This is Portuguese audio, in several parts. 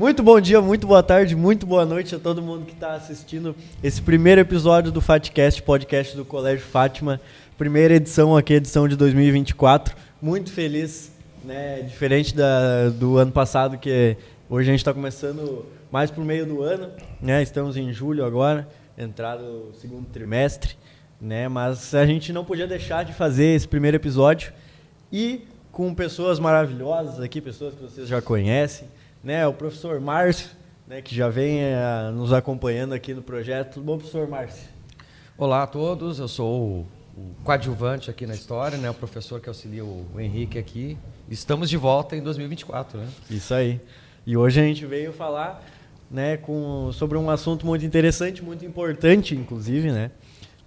Muito bom dia, muito boa tarde, muito boa noite a todo mundo que está assistindo esse primeiro episódio do FATcast, podcast do Colégio Fátima. Primeira edição aqui, edição de 2024. Muito feliz, né? Diferente do ano passado, que hoje a gente está começando mais pro meio do ano, né? Estamos em julho agora, entrado no segundo trimestre, né? Mas a gente não podia deixar de fazer esse primeiro episódio e com pessoas maravilhosas aqui, pessoas que vocês já conhecem, né? O professor Márcio, né, que já vem nos acompanhando aqui no projeto. Tudo bom, professor Márcio? Olá a todos, eu sou o coadjuvante aqui na história, né? O professor que auxilia o Henrique aqui. Estamos de volta em 2024, né? Isso aí. E hoje a gente veio falar, né, sobre um assunto muito interessante, muito importante, inclusive, né?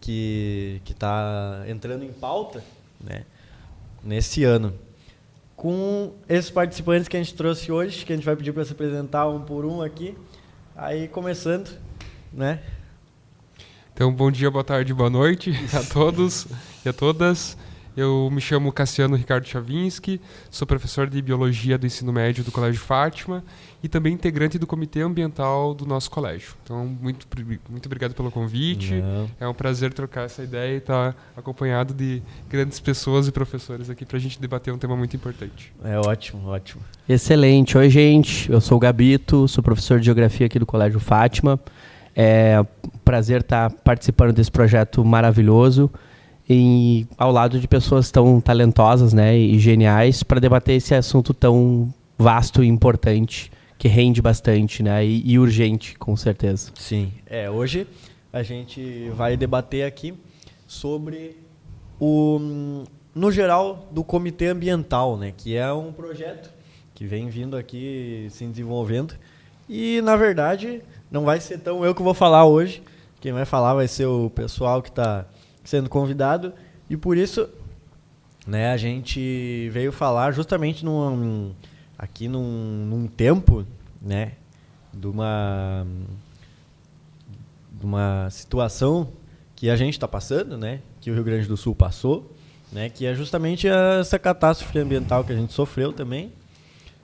Que está entrando em pauta, né, nesse ano. Com esses participantes que a gente trouxe hoje, que a gente vai pedir para se apresentar um por um aqui. Aí, começando, né? Então, bom dia, boa tarde, boa noite a todos e a todas. Eu me chamo Cassiano Ricardo Chavinski, sou professor de Biologia do Ensino Médio do Colégio Fátima e também integrante do Comitê Ambiental do nosso colégio. Então, muito obrigado pelo convite. Não. É um prazer trocar essa ideia e estar acompanhado de grandes pessoas e professores aqui para a gente debater um tema muito importante. É ótimo, ótimo. Excelente. Oi, gente. Eu sou o Gabito, sou professor de Geografia aqui do Colégio Fátima. É um prazer estar participando desse projeto maravilhoso e ao lado de pessoas tão talentosas, né, e geniais para debater esse assunto tão vasto e importante, que rende bastante, né, e urgente, com certeza. Sim. Hoje a gente vai debater aqui sobre no geral, do Comitê Ambiental, né, que é um projeto que vem vindo aqui se desenvolvendo. E, na verdade, não vai ser tão eu que vou falar hoje. Quem vai falar vai ser o pessoal que está sendo convidado. E por isso, né, a gente veio falar justamente aqui num tempo, né, de uma situação que a gente está passando, né, que o Rio Grande do Sul passou, né, que é justamente essa catástrofe ambiental que a gente sofreu também,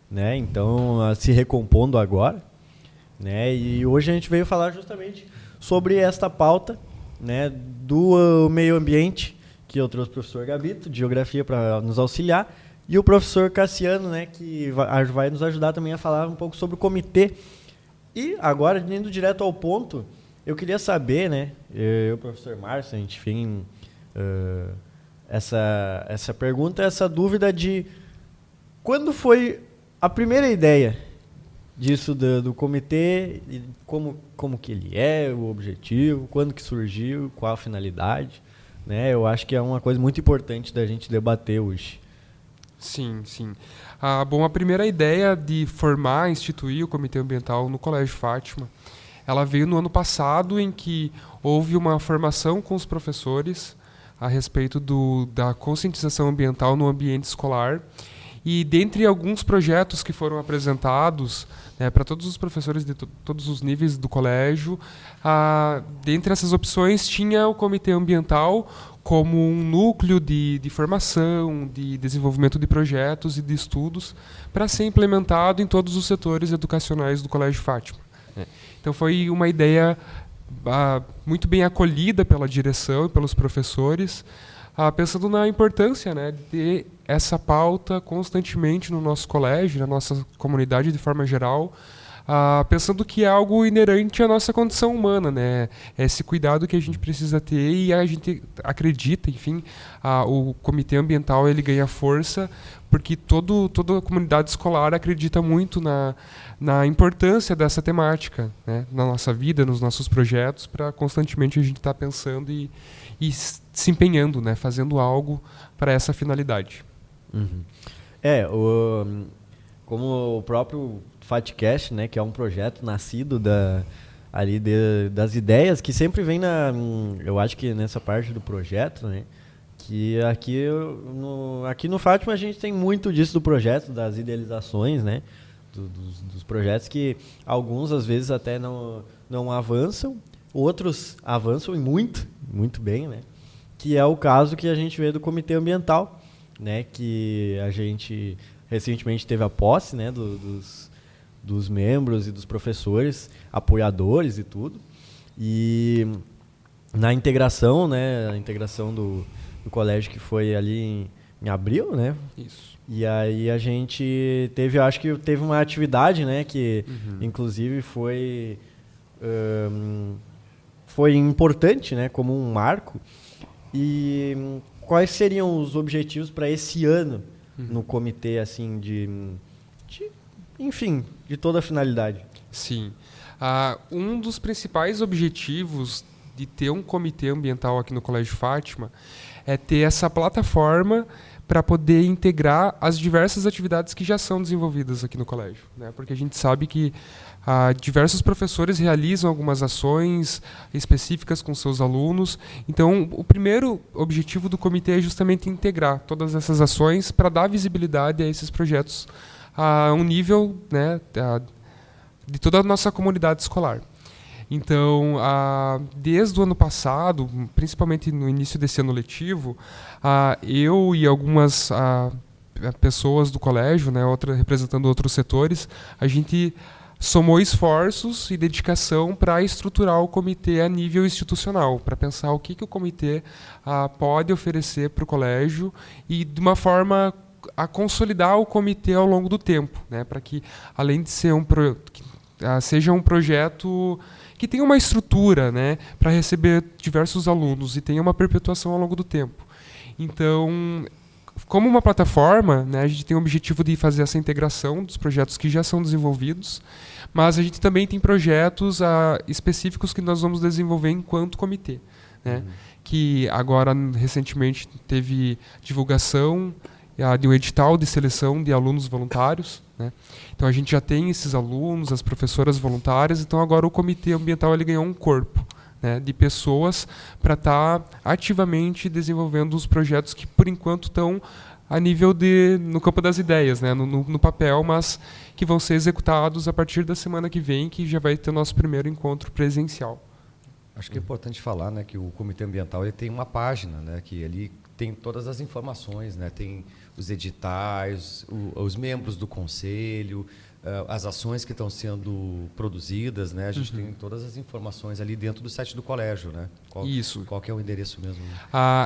né, então se recompondo agora, né, e hoje a gente veio falar justamente sobre esta pauta, né, do meio ambiente, que eu trouxe o professor Gabito, de Geografia, para nos auxiliar, e o professor Cassiano, né, que vai nos ajudar também a falar um pouco sobre o comitê. E agora, indo direto ao ponto, eu queria saber, né, eu e o professor Márcio, a gente tem essa pergunta, essa dúvida de quando foi a primeira ideia disso do comitê, e como que ele é, o objetivo, quando que surgiu, qual a finalidade, né? Eu acho que é uma coisa muito importante da gente debater hoje. Sim, sim. Bom, a primeira ideia de instituir o Comitê Ambiental no Colégio Fátima, ela veio no ano passado, em que houve uma formação com os professores a respeito da conscientização ambiental no ambiente escolar. E dentre alguns projetos que foram apresentados, né, para todos os professores de todos os níveis do colégio, dentre essas opções tinha o Comitê Ambiental como um núcleo de formação, de desenvolvimento de projetos e de estudos para ser implementado em todos os setores educacionais do Colégio Fátima. Então foi uma ideia muito bem acolhida pela direção e pelos professores, pensando na importância, né, de essa pauta constantemente no nosso colégio, na nossa comunidade de forma geral, pensando que é algo inerente à nossa condição humana, né, esse cuidado que a gente precisa ter, e a gente acredita, enfim, o Comitê Ambiental ele ganha força porque toda a comunidade escolar acredita muito na importância dessa temática, né, na nossa vida, nos nossos projetos, para constantemente a gente estar pensando e se empenhando, né, fazendo algo para essa finalidade. Uhum. Como o próprio FATcast, né, que é um projeto nascido das ideias que sempre vem eu acho que nessa parte do projeto, né, que aqui no Fátima a gente tem muito disso do projeto, das idealizações, né, dos projetos, que alguns às vezes até não avançam, outros avançam e muito bem, né, que é o caso que a gente vê do Comitê Ambiental, né, que a gente recentemente teve a posse, né, dos membros e dos professores, apoiadores e tudo. E na integração, né, a integração do colégio que foi ali em abril, né? Isso. E aí a gente teve, acho que teve uma atividade, né, que inclusive foi importante, né, como um marco. E quais seriam os objetivos para esse ano no comitê, assim, enfim, de toda a finalidade? Sim. Um dos principais objetivos de ter um comitê ambiental aqui no Colégio Fátima é ter essa plataforma para poder integrar as diversas atividades que já são desenvolvidas aqui no colégio, né? Porque a gente sabe que diversos professores realizam algumas ações específicas com seus alunos. Então, o primeiro objetivo do comitê é justamente integrar todas essas ações para dar visibilidade a esses projetos a um nível, né, de toda a nossa comunidade escolar. Então, desde o ano passado, principalmente no início desse ano letivo, eu e algumas pessoas do colégio, né, representando outros setores, a gente somou esforços e dedicação para estruturar o comitê a nível institucional, para pensar o que o comitê pode oferecer para o colégio e de uma forma a consolidar o comitê ao longo do tempo, né, para que, além de ser seja um projeto que tenha uma estrutura, né, para receber diversos alunos e tenha uma perpetuação ao longo do tempo. Então, como uma plataforma, né, a gente tem o objetivo de fazer essa integração dos projetos que já são desenvolvidos, mas a gente também tem projetos específicos que nós vamos desenvolver enquanto comitê, né, que agora, recentemente, teve divulgação de um edital de seleção de alunos voluntários, né? Então a gente já tem esses alunos, as professoras voluntárias, então agora o comitê ambiental ele ganhou um corpo, né, de pessoas para estar ativamente desenvolvendo os projetos que por enquanto estão a nível no campo das ideias, né, no papel, mas que vão ser executados a partir da semana que vem, que já vai ter o nosso primeiro encontro presencial. Acho que é importante falar, né, que o Comitê Ambiental ele tem uma página, né, que ali tem todas as informações, né, tem os editais, os membros do conselho, as ações que estão sendo produzidas, né, a gente tem todas as informações ali dentro do site do colégio, né? Isso. Qual que é o endereço mesmo?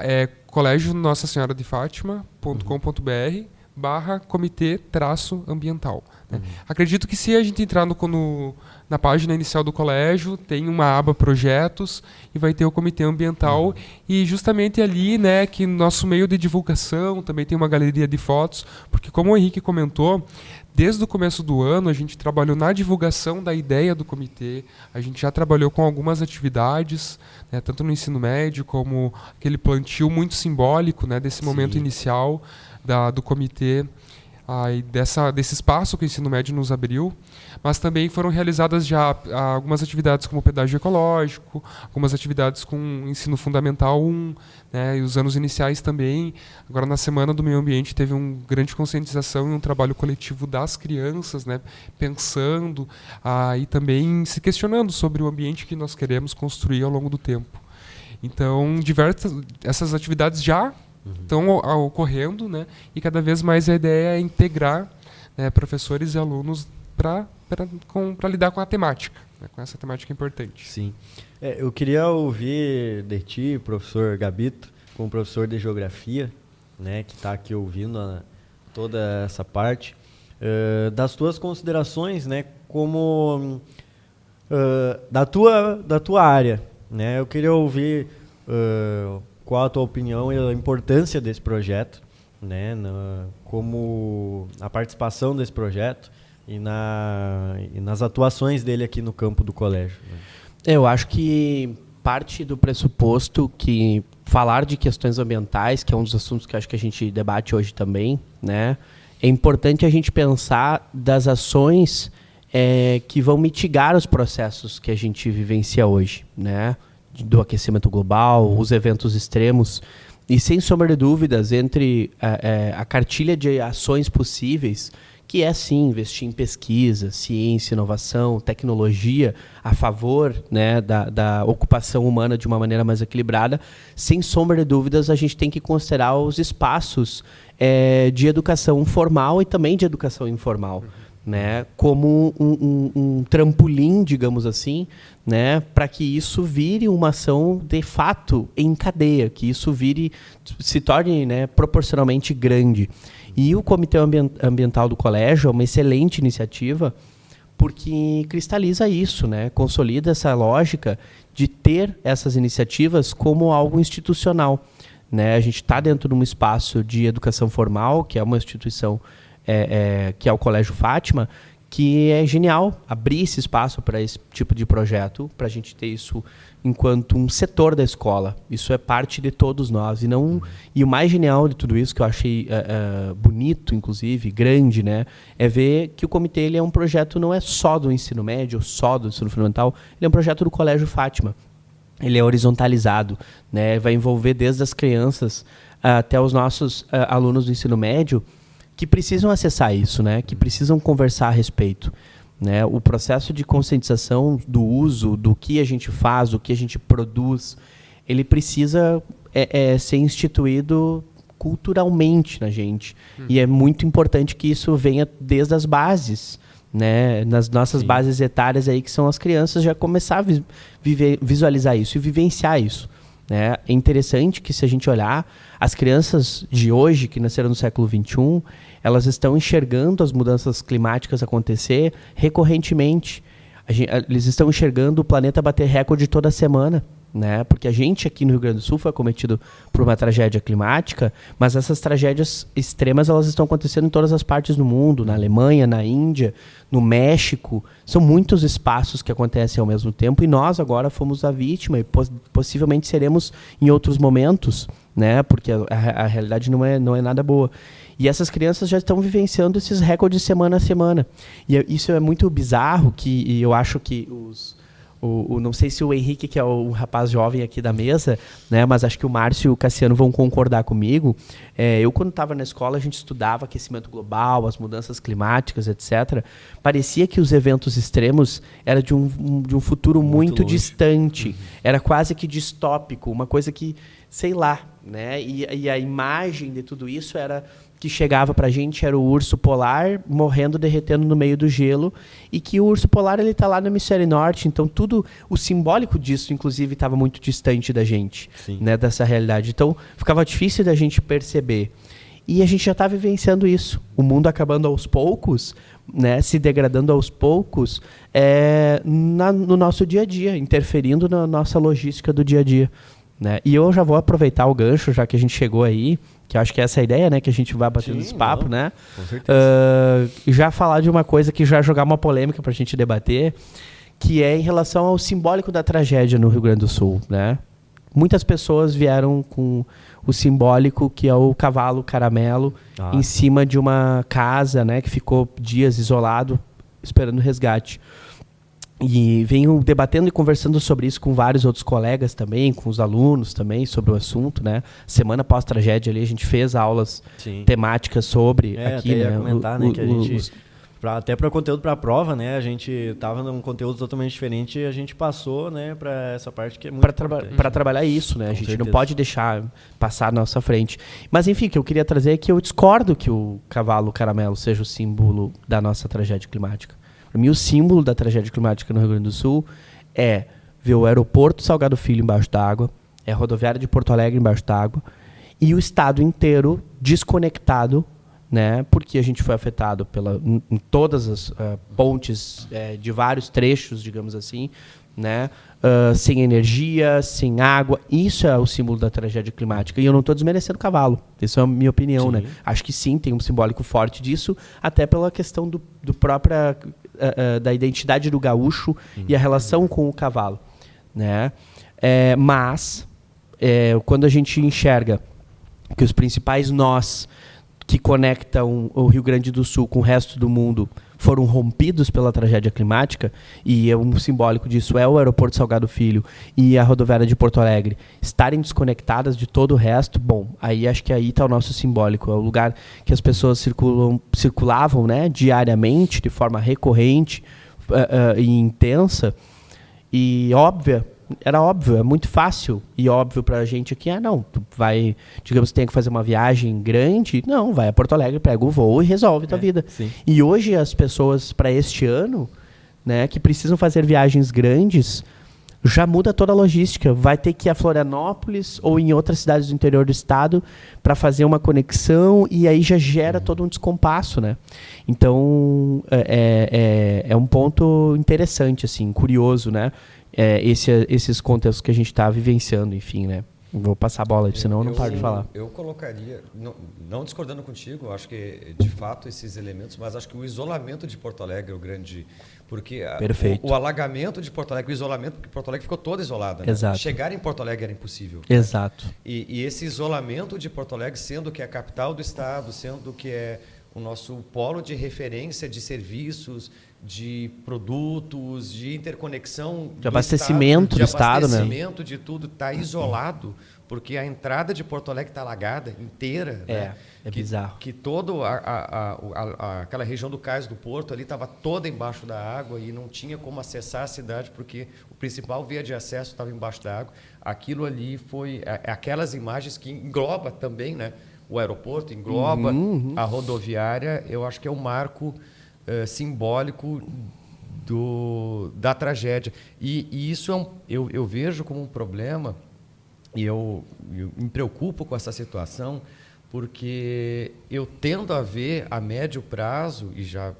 É colégio Nossa Senhora de Fátima.com.br/comitê-ambiental. Né? Acredito que se a gente entrar na página inicial do colégio, tem uma aba projetos e vai ter o comitê ambiental e justamente ali, né, que nosso meio de divulgação também tem uma galeria de fotos, porque como o Henrique comentou, desde o começo do ano a gente trabalhou na divulgação da ideia do comitê, a gente já trabalhou com algumas atividades, né, tanto no ensino médio como aquele plantio muito simbólico, né, desse momento inicial do comitê, e desse espaço que o ensino médio nos abriu, mas também foram realizadas já algumas atividades como pedágio ecológico, algumas atividades com ensino fundamental 1, né, e os anos iniciais também. Agora, na Semana do Meio Ambiente, teve uma grande conscientização e um trabalho coletivo das crianças, né, pensando e também se questionando sobre o ambiente que nós queremos construir ao longo do tempo. Então, essas atividades já estão ocorrendo, né, e cada vez mais a ideia é integrar, né, professores e alunos para lidar com a temática, né, com essa temática importante. Sim. Eu queria ouvir de ti, professor Gabito, como professor de Geografia, né, que está aqui ouvindo toda essa parte, das tuas considerações, né, como da tua área, né. Eu queria ouvir qual a tua opinião e a importância desse projeto, né, como a participação desse projeto e nas atuações dele aqui no campo do colégio, né? Eu acho que parte do pressuposto que falar de questões ambientais, que é um dos assuntos que eu acho que a gente debate hoje também, né, é importante a gente pensar das ações que vão mitigar os processos que a gente vivencia hoje, né, do aquecimento global, os eventos extremos. E, sem sombra de dúvidas, entre a cartilha de ações possíveis, que é, sim, investir em pesquisa, ciência, inovação, tecnologia, a favor, né, da ocupação humana de uma maneira mais equilibrada, sem sombra de dúvidas, a gente tem que considerar os espaços de educação formal e também de educação informal. né, como um trampolim, digamos assim, né, para que isso vire uma ação de fato em cadeia, que isso se torne, né, proporcionalmente grande. E o Comitê Ambiental do Colégio é uma excelente iniciativa porque cristaliza isso, né, consolida essa lógica de ter essas iniciativas como algo institucional. Né? A gente está dentro de um espaço de educação formal, que é uma instituição que é o Colégio Fátima, que é genial abrir esse espaço para esse tipo de projeto, para a gente ter isso enquanto um setor da escola. Isso é parte de todos nós. E o mais genial de tudo isso, que eu achei bonito, inclusive, grande, né, é ver que o comitê ele é um projeto, não é só do ensino médio, só do ensino fundamental, ele é um projeto do Colégio Fátima. Ele é horizontalizado, né, vai envolver desde as crianças até os nossos alunos do ensino médio, que precisam acessar isso, né? Que precisam conversar a respeito. Né? O processo de conscientização do uso, do que a gente faz, do que a gente produz, ele precisa ser instituído culturalmente na gente. E é muito importante que isso venha desde as bases, né? Nas nossas bases etárias, aí, que são as crianças, já começar a visualizar isso e vivenciar isso. Né? É interessante que, se a gente olhar, as crianças de hoje, que nasceram no século XXI, elas estão enxergando as mudanças climáticas acontecer recorrentemente. Eles estão enxergando o planeta bater recorde toda semana. Né? Porque a gente aqui no Rio Grande do Sul foi acometido por uma tragédia climática, mas essas tragédias extremas elas estão acontecendo em todas as partes do mundo, na Alemanha, na Índia, no México. São muitos espaços que acontecem ao mesmo tempo e nós agora fomos a vítima e possivelmente seremos em outros momentos, né? Porque a realidade não é nada boa. E essas crianças já estão vivenciando esses recordes semana a semana. E isso é muito bizarro, e eu acho que não sei se o Henrique, que é o rapaz jovem aqui da mesa, né, mas acho que o Márcio e o Cassiano vão concordar comigo. Eu, quando estava na escola, a gente estudava aquecimento global, as mudanças climáticas, etc. Parecia que os eventos extremos eram de um futuro muito distante. Era quase que distópico, uma coisa que, sei lá, né? E a imagem de tudo isso era que chegava pra gente era o urso polar morrendo, derretendo no meio do gelo, e que o urso polar ele tá lá no hemisfério norte, então tudo, o simbólico disso, inclusive, estava muito distante da gente, né, dessa realidade. Então, ficava difícil da gente perceber. E a gente já está vivenciando isso. O mundo acabando aos poucos, né, se degradando aos poucos, no nosso dia a dia, interferindo na nossa logística do dia a dia. Né? E eu já vou aproveitar o gancho, já que a gente chegou aí, que eu acho que é essa a ideia, né, que a gente vai batendo esse papo, né? Com certeza. Já falar de uma coisa que já jogar uma polêmica para a gente debater, que é em relação ao simbólico da tragédia no Rio Grande do Sul, né? Muitas pessoas vieram com o simbólico, que é o cavalo caramelo, em cima de uma casa, né, que ficou dias isolado, esperando resgate. E venho debatendo e conversando sobre isso com vários outros colegas também, com os alunos também, sobre o assunto, né? Semana pós-tragédia ali, a gente fez aulas temáticas sobre aqui, até né? Ia comentar, né, que a gente, até para conteúdo para a prova, né? A gente estava num conteúdo totalmente diferente e a gente passou, né, para essa parte que é muito para trabalhar isso, né? A gente não pode deixar passar na nossa frente. Mas enfim, o que eu queria trazer é que eu discordo que o cavalo caramelo seja o símbolo da nossa tragédia climática. Para mim, o símbolo da tragédia climática no Rio Grande do Sul é ver o aeroporto Salgado Filho embaixo d'água, a rodoviária de Porto Alegre embaixo d'água e o estado inteiro desconectado, né, porque a gente foi afetado em todas as pontes de vários trechos, digamos assim, né, sem energia, sem água. Isso é o símbolo da tragédia climática. E eu não estou desmerecendo o cavalo. Isso é a minha opinião. Né? Acho que sim, tem um simbólico forte disso, até pela questão da identidade do gaúcho e a relação com o cavalo. Né? Mas, quando a gente enxerga que os principais nós que conectam o Rio Grande do Sul com o resto do mundo foram rompidos pela tragédia climática, e um simbólico disso é o aeroporto Salgado Filho e a rodoviária de Porto Alegre estarem desconectadas de todo o resto, bom, aí acho que aí está o nosso simbólico, é o lugar que as pessoas circulavam, né, diariamente, de forma recorrente e intensa e óbvia, Era óbvio, é muito fácil e óbvio pra gente aqui. Não, tu vai, digamos, tem que fazer uma viagem grande. Não, vai a Porto Alegre, pega o voo e resolve tua vida. Sim. E hoje as pessoas, para este ano, né, que precisam fazer viagens grandes, já muda toda a logística. Vai ter que ir a Florianópolis ou em outras cidades do interior do estado para fazer uma conexão e aí já gera todo um descompasso, né? Então, é um ponto interessante, assim, curioso, né? Esses contextos que a gente está vivenciando, enfim, né? Vou passar a bola, senão eu não paro de falar. Eu colocaria, não discordando contigo, acho que de fato esses elementos, mas acho que o isolamento de Porto Alegre é o grande... Porque o alagamento de Porto Alegre, o isolamento, porque Porto Alegre ficou toda isolada. Né? Exato. Chegar em Porto Alegre era impossível. Exato. E esse isolamento de Porto Alegre, sendo que é a capital do estado, sendo que é o nosso polo de referência de serviços, de produtos, de interconexão de abastecimento do estado, né? De abastecimento de tudo, está isolado, porque a entrada de Porto Alegre está alagada inteira. Né? É bizarro. Que toda aquela região do Cais do Porto ali estava toda embaixo da água e não tinha como acessar a cidade, porque o principal via de acesso estava embaixo da água. Aquilo ali foi aquelas imagens que engloba também, né? O aeroporto, engloba a rodoviária. Eu acho que é um marco simbólico da tragédia. E isso eu vejo como um problema, e eu me preocupo com essa situação, porque eu tendo a ver a médio prazo, e já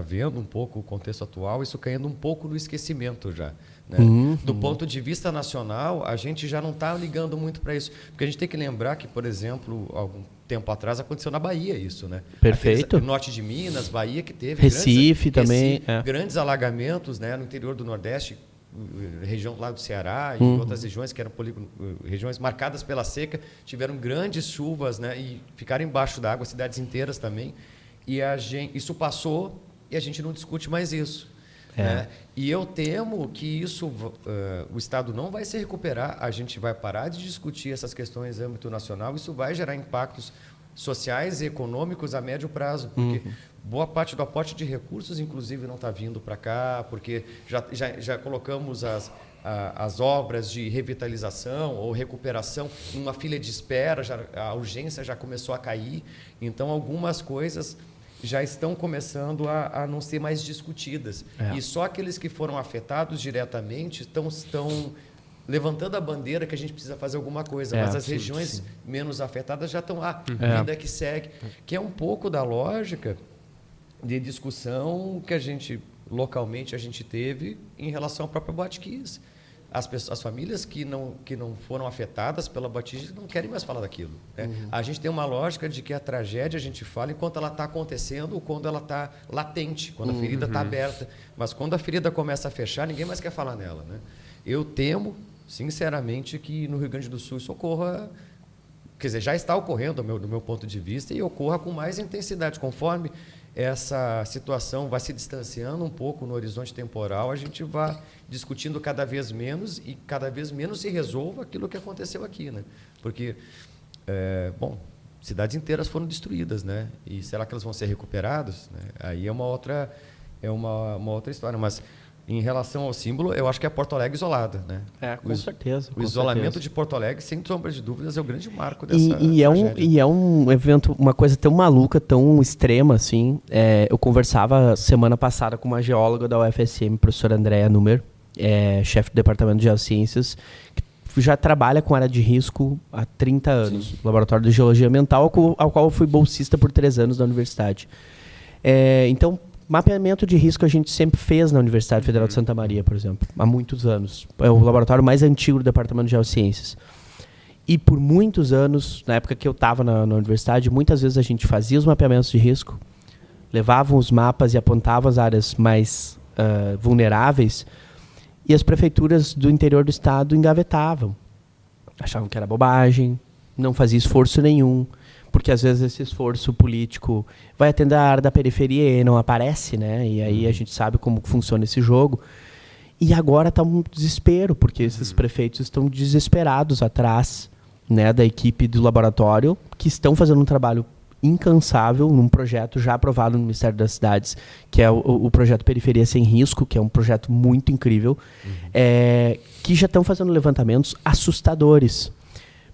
vendo um pouco o contexto atual, isso caindo um pouco no esquecimento já. Né? Do ponto de vista nacional, a gente já não está ligando muito para isso. Porque a gente tem que lembrar que, por exemplo, algum tempo atrás aconteceu na Bahia isso. Né? Perfeito. No norte de Minas, Bahia, que teve Recife também. Grandes alagamentos, né? No interior do Nordeste, região lá do Ceará e outras regiões que eram regiões marcadas pela seca, tiveram grandes chuvas, né? E ficaram embaixo d'água, cidades inteiras também. E isso passou e a gente não discute mais isso. Né? E eu temo que isso o Estado não vai se recuperar, a gente vai parar de discutir essas questões em âmbito nacional, isso vai gerar impactos sociais e econômicos a médio prazo, porque boa parte do aporte de recursos, inclusive, não está vindo para cá, porque já colocamos as obras de revitalização ou recuperação numa fila de espera, a urgência já começou a cair, então algumas coisas já estão começando a não ser mais discutidas. E só aqueles que foram afetados diretamente estão levantando a bandeira que a gente precisa fazer alguma coisa. Mas as regiões menos afetadas já estão lá, vida que segue. Que é um pouco da lógica de discussão que localmente a gente teve em relação à própria Boate Kiss. As famílias que não foram afetadas pela Boate não querem mais falar daquilo. Né? A gente tem uma lógica de que a tragédia a gente fala enquanto ela está acontecendo ou quando ela está latente, quando a ferida está aberta. Mas quando a ferida começa a fechar, ninguém mais quer falar nela. Né? Eu temo, sinceramente, que no Rio Grande do Sul isso ocorra, quer dizer, já está ocorrendo do meu ponto de vista e ocorra com mais intensidade. Conforme essa situação vai se distanciando um pouco no horizonte temporal, a gente vai discutindo cada vez menos e cada vez menos se resolva aquilo que aconteceu aqui, né? Porque, cidades inteiras foram destruídas, né? E será que elas vão ser recuperadas? Né? Aí é uma outra história, mas em relação ao símbolo, eu acho que é Porto Alegre isolada, né? Com certeza. O isolamento de Porto Alegre, sem sombra de dúvidas, é o grande marco dessa e é um evento, uma coisa tão maluca, tão extrema, assim. Eu conversava semana passada com uma geóloga da UFSM, professora Andréa Numer, chefe do Departamento de Geociências, que já trabalha com área de risco há 30 anos, no Laboratório de Geologia Ambiental, ao qual eu fui bolsista por 3 anos na universidade. Então, mapeamento de risco a gente sempre fez na Universidade Federal de Santa Maria, por exemplo, há muitos anos. É o laboratório mais antigo do Departamento de Geociências. E por muitos anos, na época que eu estava na universidade, muitas vezes a gente fazia os mapeamentos de risco, levavam os mapas e apontavam as áreas mais vulneráveis, e as prefeituras do interior do estado engavetavam. Achavam que era bobagem, não fazia esforço nenhum, porque às vezes esse esforço político vai atender a área da periferia e não aparece, né? E aí a gente sabe como funciona esse jogo. E agora está um desespero, porque esses prefeitos estão desesperados atrás, né, da equipe do laboratório, que estão fazendo um trabalho incansável num projeto já aprovado no Ministério das Cidades, que é o projeto Periferia Sem Risco, que é um projeto muito incrível, que já estão fazendo levantamentos assustadores.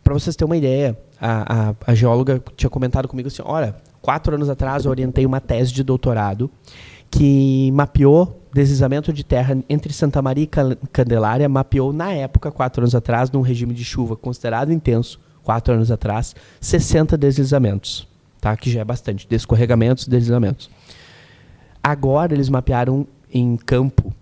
Para vocês terem uma ideia, a geóloga tinha comentado comigo assim, olha, 4 anos atrás eu orientei uma tese de doutorado que mapeou deslizamento de terra entre Santa Maria e Candelária, mapeou na época, 4 anos atrás, num regime de chuva considerado intenso, 4 anos atrás, 60 deslizamentos, tá? Que já é bastante, descorregamentos e deslizamentos. Agora eles mapearam em campo,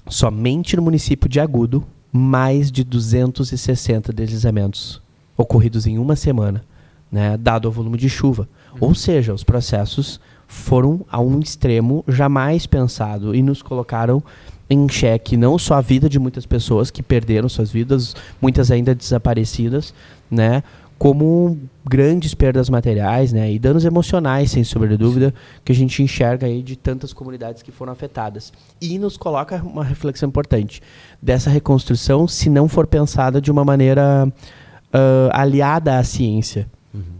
somente no município de Agudo, mais de 260 deslizamentos ocorridos em uma semana, né? Dado o volume de chuva. Ou seja, os processos foram a um extremo jamais pensado e nos colocaram em xeque não só a vida de muitas pessoas que perderam suas vidas, muitas ainda desaparecidas, né, como grandes perdas materiais, né, e danos emocionais, sem sombra de dúvida, que a gente enxerga aí de tantas comunidades que foram afetadas. E nos coloca uma reflexão importante dessa reconstrução, se não for pensada de uma maneira aliada à ciência.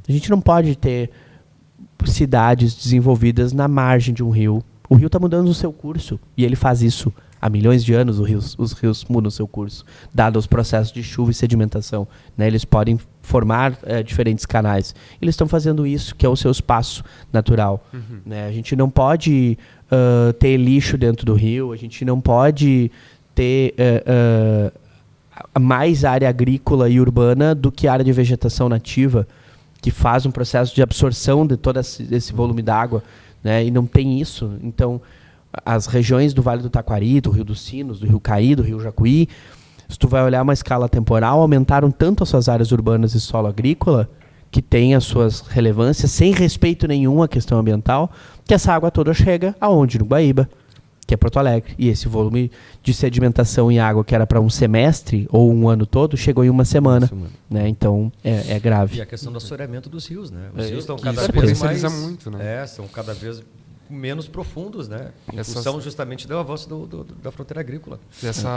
A gente não pode ter cidades desenvolvidas na margem de um rio. O rio está mudando o seu curso e ele faz isso há milhões de anos. Os rios mudam o seu curso, dado os processos de chuva e sedimentação, né? Eles podem formar diferentes canais. Eles estão fazendo isso, que é o seu espaço natural. Né? A gente não pode ter lixo dentro do rio, a gente não pode ter mais área agrícola e urbana do que área de vegetação nativa, que faz um processo de absorção de todo esse volume d'água, né? E não tem isso. Então, as regiões do Vale do Taquari, do Rio dos Sinos, do Rio Caí, do Rio Jacuí, se tu vai olhar uma escala temporal, aumentaram tanto as suas áreas urbanas e solo agrícola, que tem as suas relevâncias, sem respeito nenhum à questão ambiental, que essa água toda chega aonde? No Guaíba, que é Porto Alegre. E esse volume de sedimentação em água que era para um semestre ou um ano todo, chegou em uma semana. Né? Então, é grave. E a questão do assoreamento dos rios, né? Os rios estão que cada isso vez potencializa mais... muito, né? são cada vez menos profundos, né? Em função justamente do avanço da fronteira agrícola.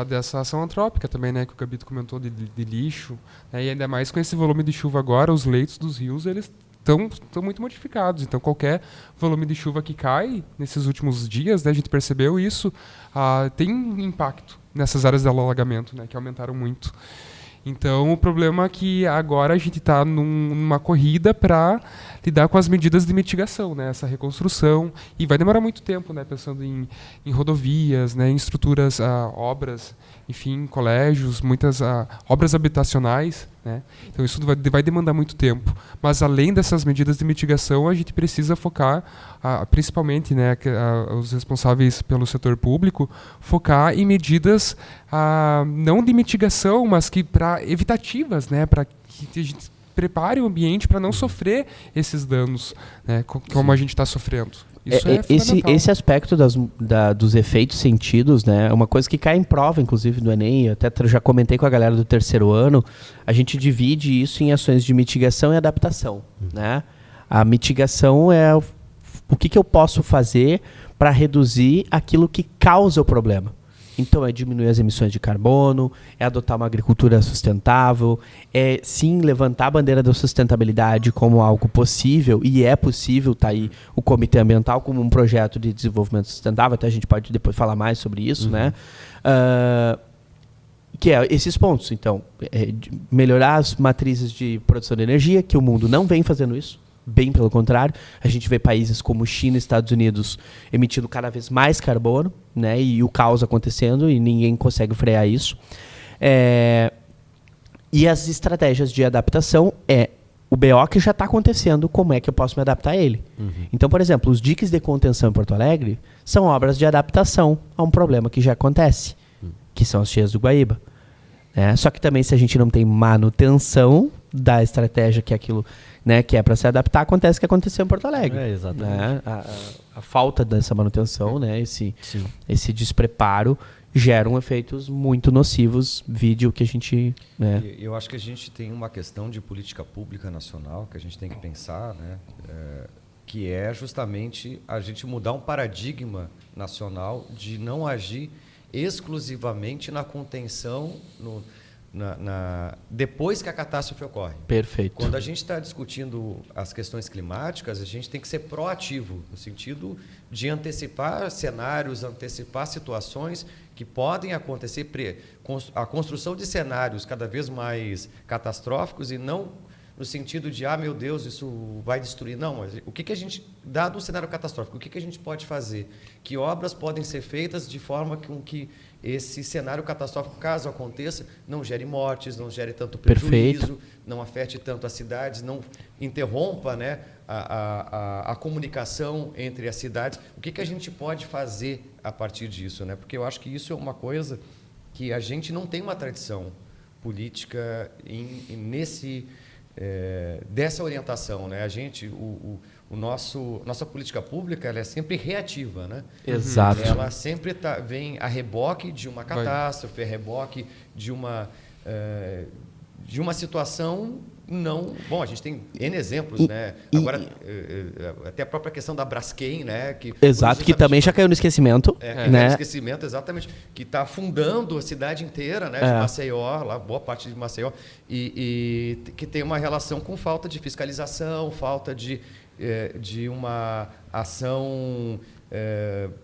Dessa ação antrópica também, né? Que o Gabito comentou de lixo. Né? E ainda mais com esse volume de chuva agora, os leitos dos rios, eles estão muito modificados. Então, qualquer volume de chuva que cai nesses últimos dias, né, a gente percebeu isso, tem impacto nessas áreas de alagamento, né, que aumentaram muito. Então, o problema é que agora a gente está numa corrida para lidar com as medidas de mitigação, né, essa reconstrução, e vai demorar muito tempo, né, pensando em rodovias, né, em estruturas, obras, enfim, colégios, muitas obras habitacionais, né? Então isso vai demandar muito tempo. Mas além dessas medidas de mitigação, a gente precisa focar, principalmente, né, os responsáveis pelo setor público, focar em medidas não de mitigação, mas que para evitativas, né, para que a gente prepare o ambiente para não sofrer esses danos, né, como a gente está sofrendo. Isso é fundamental. Esse aspecto dos efeitos sentidos, né, é uma coisa que cai em prova, inclusive, no Enem. Eu até já comentei com a galera do terceiro ano. A gente divide isso em ações de mitigação e adaptação. Né? A mitigação é o que eu posso fazer para reduzir aquilo que causa o problema. Então, é diminuir as emissões de carbono, é adotar uma agricultura sustentável, é, sim, levantar a bandeira da sustentabilidade como algo possível, e é possível, tá aí o Comitê Ambiental como um projeto de desenvolvimento sustentável, até a gente pode depois falar mais sobre isso, né? Que é esses pontos. Então, melhorar as matrizes de produção de energia, que o mundo não vem fazendo isso. Bem pelo contrário, a gente vê países como China e Estados Unidos emitindo cada vez mais carbono, né, e o caos acontecendo e ninguém consegue frear isso. E as estratégias de adaptação o BO que já está acontecendo, como é que eu posso me adaptar a ele. Então, por exemplo, os diques de contenção em Porto Alegre são obras de adaptação a um problema que já acontece, que são as cheias do Guaíba. Só que também, se a gente não tem manutenção da estratégia que aquilo, né, que é para se adaptar, acontece o que aconteceu em Porto Alegre. Exatamente. Né? A falta dessa manutenção, né, esse despreparo, geram efeitos muito nocivos, vídeo que a gente... Né? Eu acho que a gente tem uma questão de política pública nacional que a gente tem que pensar, né, que é justamente a gente mudar um paradigma nacional de não agir exclusivamente na contenção, depois que a catástrofe ocorre. Perfeito. Quando a gente está discutindo as questões climáticas, a gente tem que ser proativo, no sentido de antecipar cenários, antecipar situações que podem acontecer, a construção de cenários cada vez mais catastróficos e não no sentido de, meu Deus, isso vai destruir. Não, mas o que a gente, dado um cenário catastrófico, o que a gente pode fazer? Que obras podem ser feitas de forma com que esse cenário catastrófico, caso aconteça, não gere mortes, não gere tanto prejuízo, Perfeito. não afete tanto as cidades, não interrompa, né, a comunicação entre as cidades. O que a gente pode fazer a partir disso? Né? Porque eu acho que isso é uma coisa que a gente não tem uma tradição política dessa orientação, né? A gente, nossa política pública, ela é sempre reativa, né? Exato. Ela sempre vem a reboque de uma catástrofe, a reboque de uma situação não... Bom, a gente tem N exemplos, né? Agora, até a própria questão da Braskem, né? Exato, que também já caiu no esquecimento. Caiu né? no esquecimento, exatamente. Que está afundando a cidade inteira, né? De Maceió, lá, boa parte de Maceió, e que tem uma relação com falta de fiscalização, falta de uma ação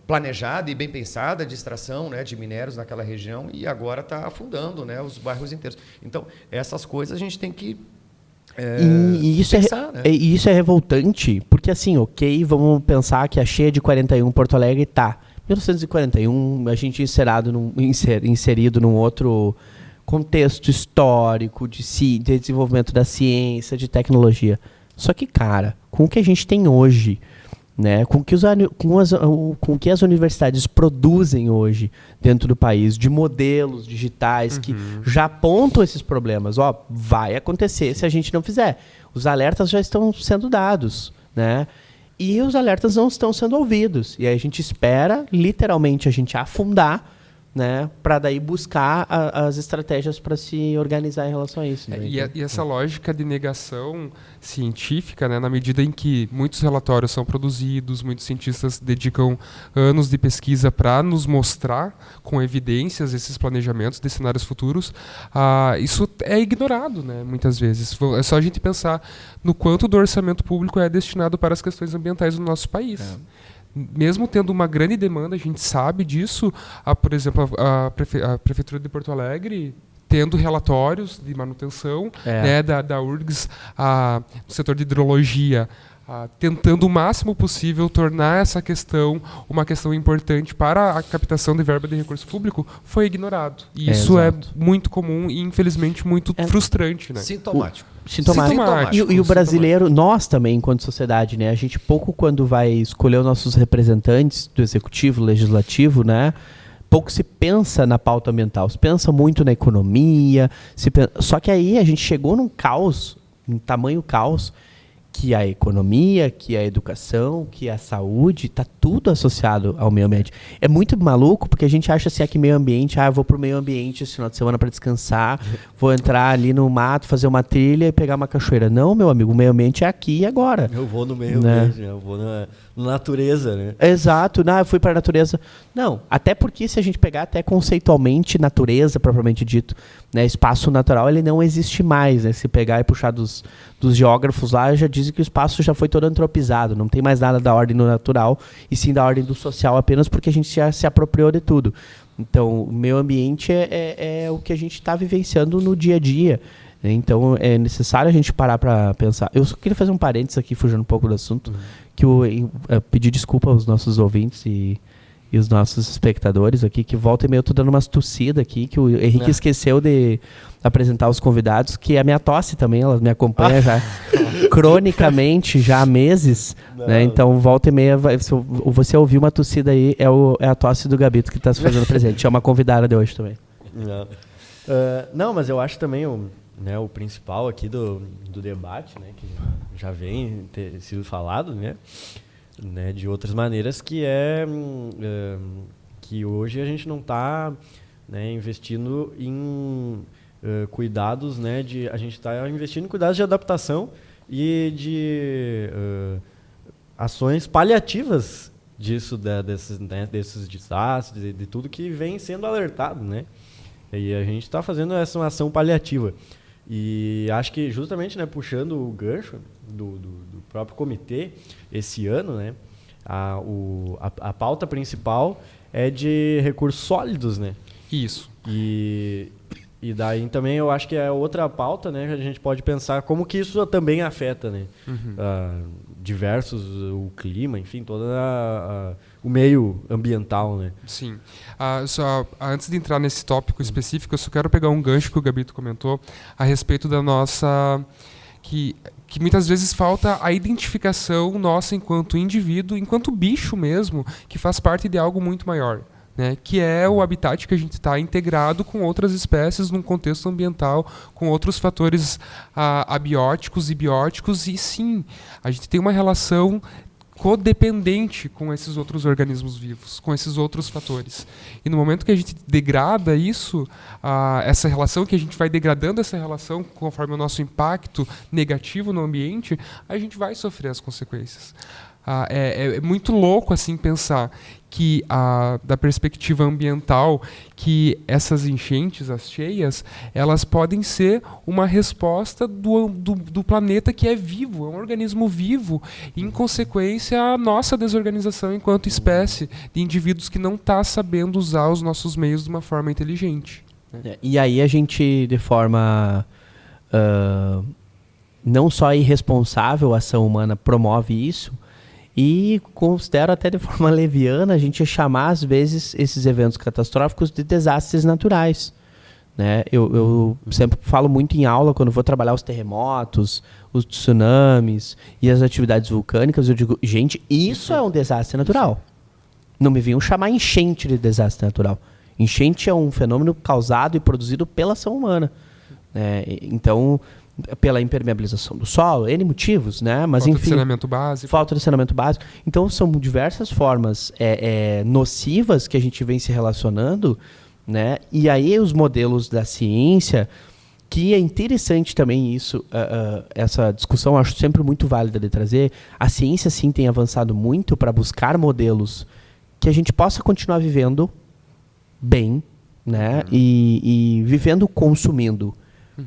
planejada e bem pensada de extração, né, de minérios naquela região, e agora está afundando, né, os bairros inteiros. Então, essas coisas a gente tem que pensar, né? E isso é revoltante, porque assim, vamos pensar que a cheia de 41 Porto Alegre está 1941, a gente inserido num outro contexto histórico de desenvolvimento da ciência, de tecnologia. Só que, cara, com o que a gente tem hoje, né, com o que as universidades produzem hoje dentro do país, de modelos digitais que já apontam esses problemas, vai acontecer se a gente não fizer. Os alertas já estão sendo dados, né? E os alertas não estão sendo ouvidos. E aí a gente espera, literalmente, a gente afundar, né, para daí buscar as estratégias para se organizar em relação a isso. Né? E essa lógica de negação científica, né, na medida em que muitos relatórios são produzidos, muitos cientistas dedicam anos de pesquisa para nos mostrar com evidências esses planejamentos de cenários futuros, isso é ignorado, né, muitas vezes. É só a gente pensar no quanto do orçamento público é destinado para as questões ambientais do nosso país. Mesmo tendo uma grande demanda, a gente sabe disso, por exemplo, a Prefeitura de Porto Alegre tendo relatórios de manutenção, né, da URGS no setor de hidrologia, tentando o máximo possível tornar essa questão uma questão importante para a captação de verba de recurso público, foi ignorado. E isso é muito comum e, infelizmente, muito frustrante. Né? Sintomático. E o brasileiro, nós também, enquanto sociedade, né, a gente pouco, quando vai escolher os nossos representantes do executivo, legislativo, né, pouco se pensa na pauta ambiental, se pensa muito na economia, só que aí a gente chegou num caos, um tamanho caos, que a economia, que a educação, que a saúde, está tudo associado ao meio ambiente. É muito maluco, porque a gente acha assim, que meio ambiente, eu vou pro meio ambiente esse final de semana para descansar, vou entrar ali no mato, fazer uma trilha e pegar uma cachoeira. Não, meu amigo, o meio ambiente é aqui e agora. Eu vou no meio ambiente, eu vou na natureza, né? Exato, eu fui para a natureza. Não, até porque se a gente pegar até conceitualmente natureza, propriamente dito, né, espaço natural, ele não existe mais, né? Se pegar e puxar dos geógrafos lá, já dizem que o espaço já foi todo antropizado, não tem mais nada da ordem do natural, e sim da ordem do social, apenas porque a gente já se apropriou de tudo. Então, o meio ambiente é o que a gente está vivenciando no dia a dia. Então, é necessário a gente parar para pensar. Eu só queria fazer um parênteses aqui, fugindo um pouco do assunto, que eu pedir desculpa aos nossos ouvintes e os nossos espectadores aqui, que volta e meia eu tô dando umas tossidas aqui, que o Henrique esqueceu de apresentar os convidados, que a minha tosse também, ela me acompanha já cronicamente, já há meses, né? Então volta e meia, se você ouvir uma tossida aí, é a tosse do Gabito que está se fazendo presente, é uma convidada de hoje também. Não, mas eu acho também o principal aqui do debate, né, que já vem ter sido falado, né, de outras maneiras, que que hoje a gente não está, né, investindo em cuidados, né, a gente está investindo em cuidados de adaptação e de ações paliativas disso, desses desastres, de tudo que vem sendo alertado, né? E a gente está fazendo essa uma ação paliativa. E acho que justamente, né, puxando o gancho do próprio comitê, esse ano, né, a pauta principal é de recursos sólidos, né? Isso. E daí também eu acho que é outra pauta, né, que a gente pode pensar como que isso também afeta, né? O clima, enfim, todo o meio ambiental, né? Sim. Antes de entrar nesse tópico específico, eu só quero pegar um gancho que o Gabito comentou a respeito da nossa... que muitas vezes falta a identificação nossa enquanto indivíduo, enquanto bicho mesmo, que faz parte de algo muito maior. Né, que é o habitat que a gente está integrado com outras espécies num contexto ambiental, com outros fatores abióticos e bióticos, e sim, a gente tem uma relação codependente com esses outros organismos vivos, com esses outros fatores. E no momento que a gente degrada isso, essa relação, que a gente vai degradando essa relação conforme o nosso impacto negativo no ambiente, a gente vai sofrer as consequências. É muito louco assim pensar que, da perspectiva ambiental, que essas enchentes, as cheias, elas podem ser uma resposta do planeta que é vivo, é um organismo vivo, e, em consequência, a nossa desorganização enquanto espécie de indivíduos que não está sabendo usar os nossos meios de uma forma inteligente. E aí a gente, de forma não só irresponsável, a ação humana promove isso, e considero até de forma leviana a gente chamar, às vezes, esses eventos catastróficos de desastres naturais. Né? Eu sempre falo muito em aula, quando vou trabalhar os terremotos, os tsunamis e as atividades vulcânicas, eu digo, gente, isso é um desastre natural. Não me venham chamar enchente de desastre natural. Enchente é um fenômeno causado e produzido pela ação humana. Né? Então, pela impermeabilização do solo, N motivos, né? Mas, falta enfim, de saneamento básico. Falta de saneamento básico. Então, são diversas formas nocivas que a gente vem se relacionando, né? E aí os modelos da ciência, que é interessante também isso, essa discussão eu acho sempre muito válida de trazer. A ciência, sim, tem avançado muito para buscar modelos que a gente possa continuar vivendo bem, né? E vivendo consumindo.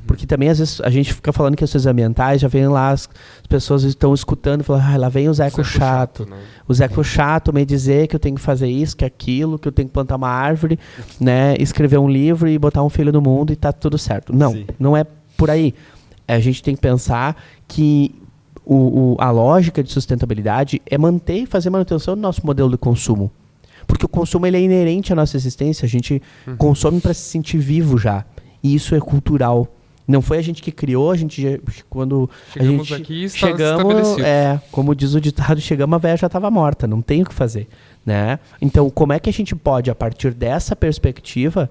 Porque também, às vezes, a gente fica falando questões ambientais, já vem lá, as pessoas estão escutando e falam, lá vem o Zeco chato. Né? O Zeco chato me dizer que eu tenho que fazer isso, que aquilo, que eu tenho que plantar uma árvore, né, escrever um livro e botar um filho no mundo e tá tudo certo. Não, Sim. Não é por aí. A gente tem que pensar que a lógica de sustentabilidade é manter e fazer manutenção do nosso modelo de consumo. Porque o consumo ele é inerente à nossa existência, a gente consome para se sentir vivo já. E isso é cultural. Não foi a gente que criou, a gente quando chegamos a gente aqui, chegamos, como diz o ditado, chegamos, a véia já estava morta, não tem o que fazer, né? Então, como é que a gente pode, a partir dessa perspectiva,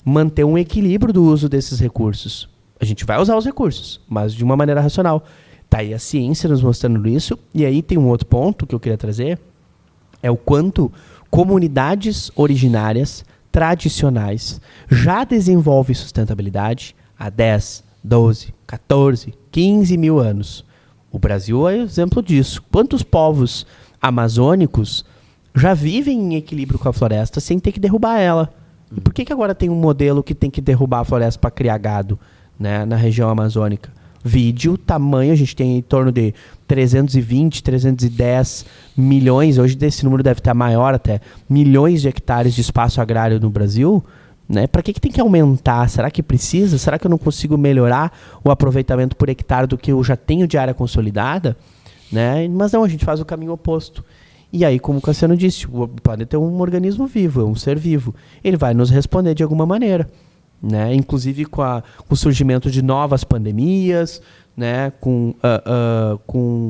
manter um equilíbrio do uso desses recursos? A gente vai usar os recursos, mas de uma maneira racional. Tá aí a ciência nos mostrando isso, e aí tem um outro ponto que eu queria trazer, é o quanto comunidades originárias, tradicionais, já desenvolvem sustentabilidade há 10, 12, 14, 15 mil anos. O Brasil é exemplo disso. Quantos povos amazônicos já vivem em equilíbrio com a floresta sem ter que derrubar ela? E por que agora tem um modelo que tem que derrubar a floresta para criar gado, né, na região amazônica? Vide o tamanho, a gente tem em torno de 320, 310 milhões, hoje esse número deve estar maior até, milhões de hectares de espaço agrário no Brasil. Né? Para que tem que aumentar? Será que precisa? Será que eu não consigo melhorar o aproveitamento por hectare do que eu já tenho de área consolidada? Né? Mas não, a gente faz o caminho oposto. E aí, como o Cassiano disse, o planeta é um organismo vivo, é um ser vivo. Ele vai nos responder de alguma maneira. Né? Inclusive com o surgimento de novas pandemias, né? Com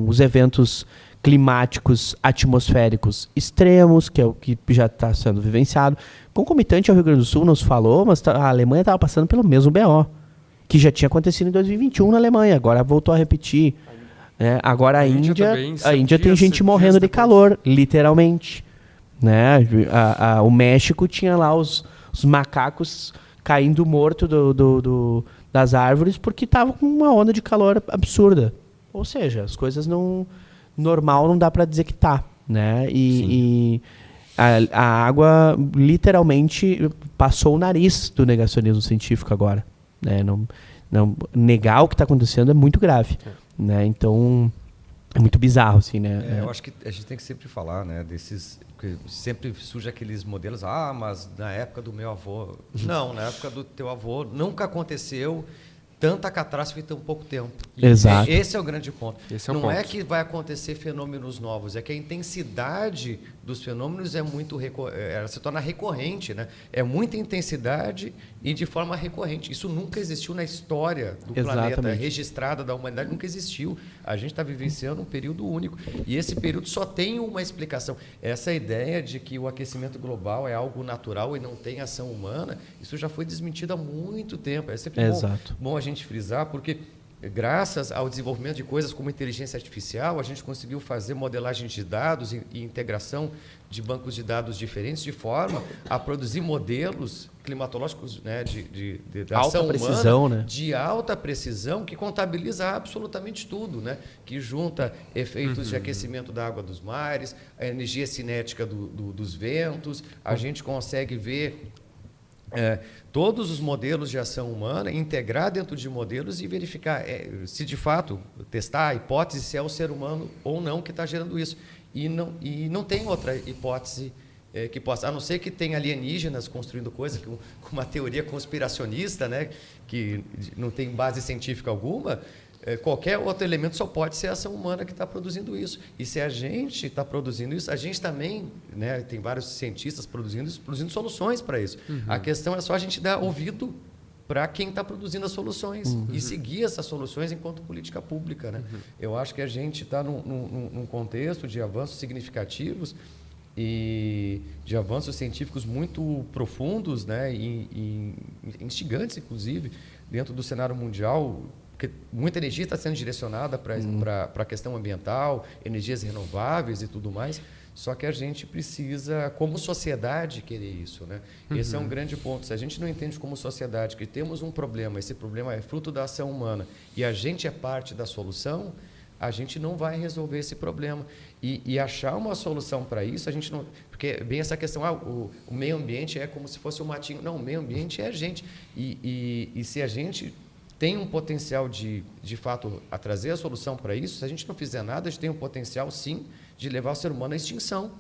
os eventos climáticos atmosféricos extremos, que é o que já está sendo vivenciado. Concomitante ao Rio Grande do Sul, nos falou, mas a Alemanha estava passando pelo mesmo BO, que já tinha acontecido em 2021 na Alemanha, agora voltou a repetir. Né? Agora a Índia tem gente morrendo de calor, literalmente. Né? O México tinha lá os macacos caindo morto das árvores porque estava com uma onda de calor absurda. Ou seja, as coisas não... Normal não dá para dizer que tá, né? E A água literalmente passou o nariz do negacionismo científico agora. Né? Negar o que está acontecendo é muito grave. Né? Então, é muito bizarro. Assim, né? Eu acho que a gente tem que sempre falar, né, desses... Porque sempre surge aqueles modelos, mas na época do meu avô... Não, na época do teu avô nunca aconteceu tanta catástrofe em tão pouco tempo. Exato. Esse é o grande ponto. Não é que vai acontecer fenômenos novos, é que a intensidade dos fenômenos ela se torna recorrente, né? É muita intensidade e de forma recorrente. Isso nunca existiu na história do planeta, registrada da humanidade, nunca existiu. A gente está vivenciando um período único. E esse período só tem uma explicação. Essa ideia de que o aquecimento global é algo natural e não tem ação humana, isso já foi desmentido há muito tempo. É sempre bom a gente frisar, porque graças ao desenvolvimento de coisas como inteligência artificial, a gente conseguiu fazer modelagem de dados e integração de bancos de dados diferentes, de forma a produzir modelos climatológicos, né, de alta ação precisão, humana, né? de alta precisão, que contabiliza absolutamente tudo, né? Que junta efeitos de aquecimento da água dos mares, a energia cinética dos ventos, a gente consegue ver todos os modelos de ação humana, integrar dentro de modelos e verificar se de fato, testar a hipótese se é o ser humano ou não que está gerando isso. E não tem outra hipótese que possa, a não ser que tenha alienígenas construindo coisas, com uma teoria conspiracionista, né, que não tem base científica alguma. Qualquer outro elemento só pode ser a ação humana que está produzindo isso. E se a gente está produzindo isso, a gente também, né, tem vários cientistas produzindo soluções para isso. A questão é só a gente dar ouvido para quem está produzindo as soluções e seguir essas soluções enquanto política pública. Né? Eu acho que a gente está num contexto de avanços significativos e de avanços científicos muito profundos, né, e instigantes, inclusive, dentro do cenário mundial, porque muita energia está sendo direcionada para a questão ambiental, energias renováveis e tudo mais, só que a gente precisa, como sociedade, querer isso. Né? Esse é um grande ponto. Se a gente não entende como sociedade que temos um problema, esse problema é fruto da ação humana e a gente é parte da solução, a gente não vai resolver esse problema. E achar uma solução para isso, a gente não... Porque bem essa questão, o meio ambiente é como se fosse um matinho. Não, o meio ambiente é a gente. E se a gente tem um potencial de fato, a trazer a solução para isso, se a gente não fizer nada, a gente tem um potencial, sim, de levar o ser humano à extinção.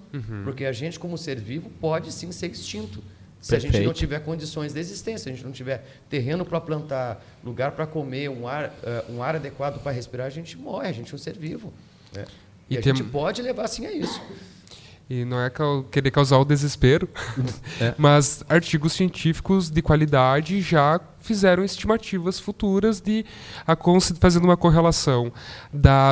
Porque a gente, como ser vivo, pode, sim, ser extinto. Se a gente não tiver condições de existência, se a gente não tiver terreno para plantar, lugar para comer, um ar adequado para respirar, a gente morre, a gente é um ser vivo. Né? E a gente pode levar, sim, a isso. E não é querer causar o desespero, mas artigos científicos de qualidade já fizeram estimativas futuras fazendo uma correlação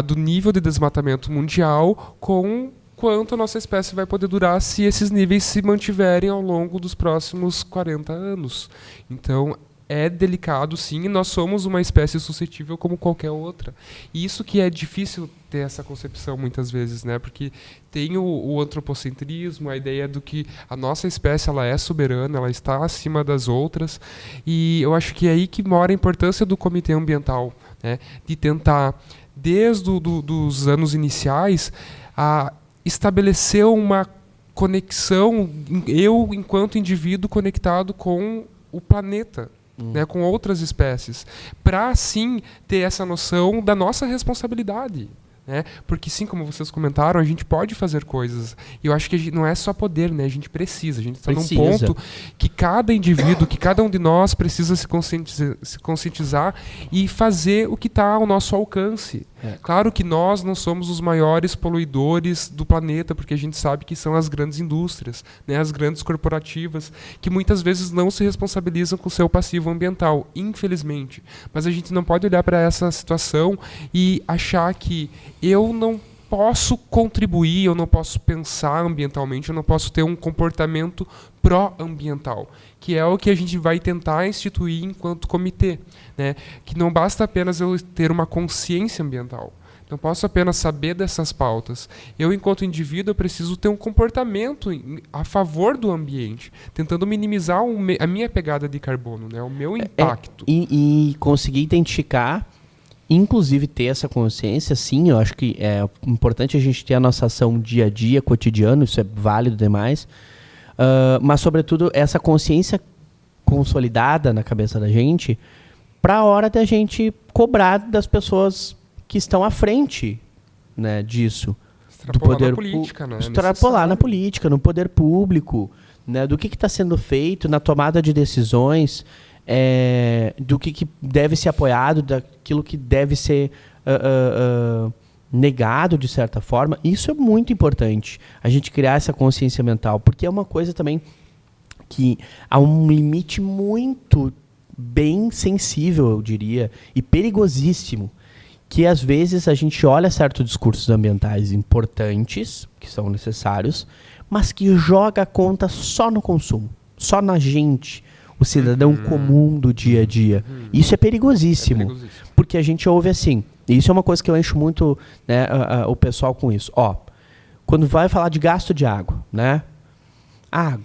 do nível de desmatamento mundial com quanto a nossa espécie vai poder durar se esses níveis se mantiverem ao longo dos próximos 40 anos. Então, é delicado, sim, e nós somos uma espécie suscetível como qualquer outra. E isso que é difícil ter essa concepção muitas vezes, né? Porque tem o antropocentrismo, a ideia do que a nossa espécie ela é soberana, ela está acima das outras, e eu acho que é aí que mora a importância do Comitê Ambiental, né? De tentar, desde dos anos iniciais, estabelecer uma conexão, eu enquanto indivíduo conectado com o planeta, né, com outras espécies, para sim ter essa noção da nossa responsabilidade. Né? Porque sim, como vocês comentaram, a gente pode fazer coisas. E eu acho que não é só poder, né? A gente precisa. A gente está num ponto que cada indivíduo, que cada um de nós precisa se conscientizar e fazer o que está ao nosso alcance. Claro que nós não somos os maiores poluidores do planeta, porque a gente sabe que são as grandes indústrias, né? As grandes corporativas, que muitas vezes não se responsabilizam com o seu passivo ambiental, infelizmente. Mas a gente não pode olhar para essa situação e achar que eu não posso contribuir, eu não posso pensar ambientalmente, eu não posso ter um comportamento pró-ambiental, que é o que a gente vai tentar instituir enquanto comitê, né? Que não basta apenas eu ter uma consciência ambiental, não posso apenas saber dessas pautas. Eu, enquanto indivíduo, eu preciso ter um comportamento a favor do ambiente, tentando minimizar a minha pegada de carbono, né? O meu impacto. E conseguir identificar inclusive ter essa consciência, sim, eu acho que é importante a gente ter a nossa ação dia a dia, cotidiano, isso é válido demais, mas sobretudo essa consciência consolidada na cabeça da gente para a hora da gente cobrar das pessoas que estão à frente, né, disso. Extrapolar na política, né? Extrapolar na política, no poder público, né, do que está sendo feito na tomada de decisões, do que deve ser apoiado, daquilo que deve ser negado de certa forma. Isso é muito importante, a gente criar essa consciência mental, porque é uma coisa também que há um limite muito bem sensível, eu diria, e perigosíssimo, que às vezes a gente olha certos discursos ambientais importantes, que são necessários, mas que joga a conta só no consumo, só na gente, o cidadão comum do dia a dia. Isso é perigosíssimo, porque a gente ouve assim, e isso é uma coisa que eu encho muito, né, o pessoal com isso. Quando vai falar de gasto de água, né?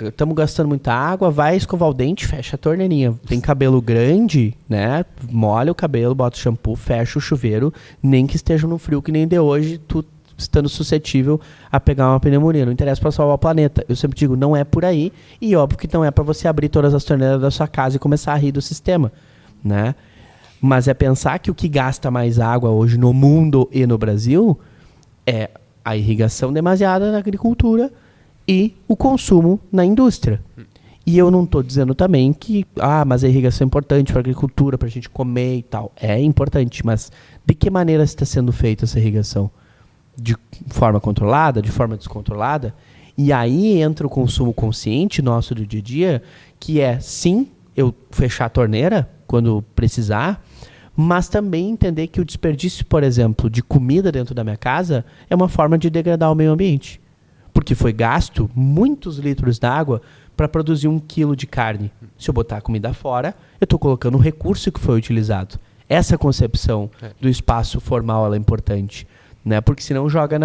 Estamos gastando muita água, vai escovar o dente, fecha a torneirinha. Tem cabelo grande, né? Molha o cabelo, bota o shampoo, fecha o chuveiro, nem que esteja no frio que nem de hoje, tu estando suscetível a pegar uma pneumonia. Não interessa para salvar o planeta. Eu sempre digo, não é por aí, e óbvio que não é para você abrir todas as torneiras da sua casa e começar a rir do sistema, né? Mas é pensar que o que gasta mais água hoje no mundo e no Brasil é a irrigação demasiada na agricultura e o consumo na indústria. E eu não estou dizendo também que mas a irrigação é importante para a agricultura, para a gente comer e tal. É importante, mas de que maneira está sendo feita essa irrigação? De forma controlada, de forma descontrolada? E aí entra o consumo consciente nosso do dia a dia, que é, sim, eu fechar a torneira quando precisar, mas também entender que o desperdício, por exemplo, de comida dentro da minha casa é uma forma de degradar o meio ambiente. Porque foi gasto muitos litros d'água para produzir 1 quilo de carne. Se eu botar a comida fora, eu estou colocando o recurso que foi utilizado. Essa concepção do espaço formal ela é importante, né? Porque senão joga